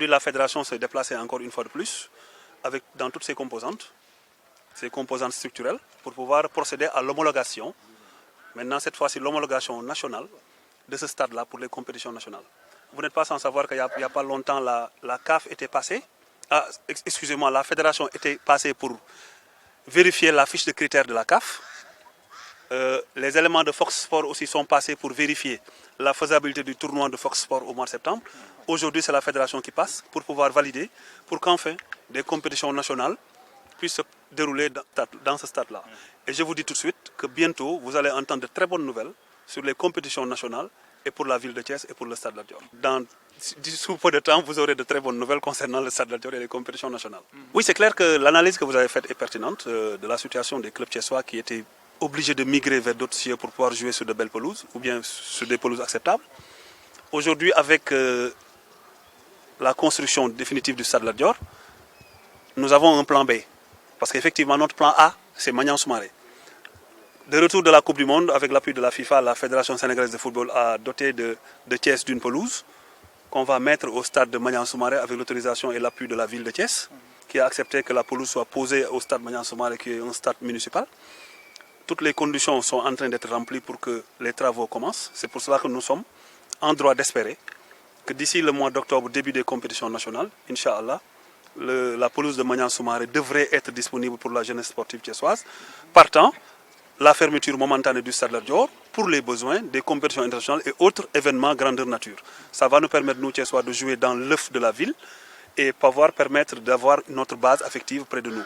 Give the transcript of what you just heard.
la fédération s'est déplacée encore une fois de plus, dans toutes ses composantes structurelles, pour pouvoir procéder à l'homologation. Maintenant, cette fois-ci, l'homologation nationale de ce stade-là pour les compétitions nationales. Vous n'êtes pas sans savoir qu'il n'y a pas longtemps, la CAF était passée, excusez-moi, la fédération était passée pour vérifier la fiche de critères de la CAF. Les éléments de Fox Sport aussi sont passés pour vérifier la faisabilité du tournoi de Fox Sport au mois de septembre. Aujourd'hui, c'est la fédération qui passe pour pouvoir valider, pour qu'enfin des compétitions nationales puissent se dérouler dans ce stade-là. Et je vous dis tout de suite que bientôt, vous allez entendre de très bonnes nouvelles sur les compétitions nationales et pour la ville de Thiès et pour le stade Lat Dior. Sous peu de temps, vous aurez de très bonnes nouvelles concernant le stade Lat Dior et les compétitions nationales. Oui, c'est clair que l'analyse que vous avez faite est pertinente de la situation des clubs thiessois qui étaient obligés de migrer vers d'autres cieux pour pouvoir jouer sur de belles pelouses ou bien sur des pelouses acceptables. Aujourd'hui, avec la construction définitive du stade Lat Dior, nous avons un plan B. Parce qu'effectivement, notre plan A, c'est Maniang Soumaré. De retour de la Coupe du Monde, avec l'appui de la FIFA, la Fédération sénégalaise de football a doté de Thiès d'une pelouse qu'on va mettre au stade de Maniang Soumaré avec l'autorisation et l'appui de la ville de Thiès, qui a accepté que la pelouse soit posée au stade Maniang Soumaré, qui est un stade municipal. Toutes les conditions sont en train d'être remplies pour que les travaux commencent. C'est pour cela que nous sommes en droit d'espérer que d'ici le mois d'octobre, début des compétitions nationales, Inch'Allah, la pelouse de Maniang Soumaré devrait être disponible pour la jeunesse sportive thiessoise. Partant, la fermeture momentanée du stade Lat Dior pour les besoins des compétitions internationales et autres événements grandeur nature. Ça va nous permettre, nous, Thiessois, de jouer dans l'œuf de la ville et pouvoir permettre d'avoir notre base affective près de nous.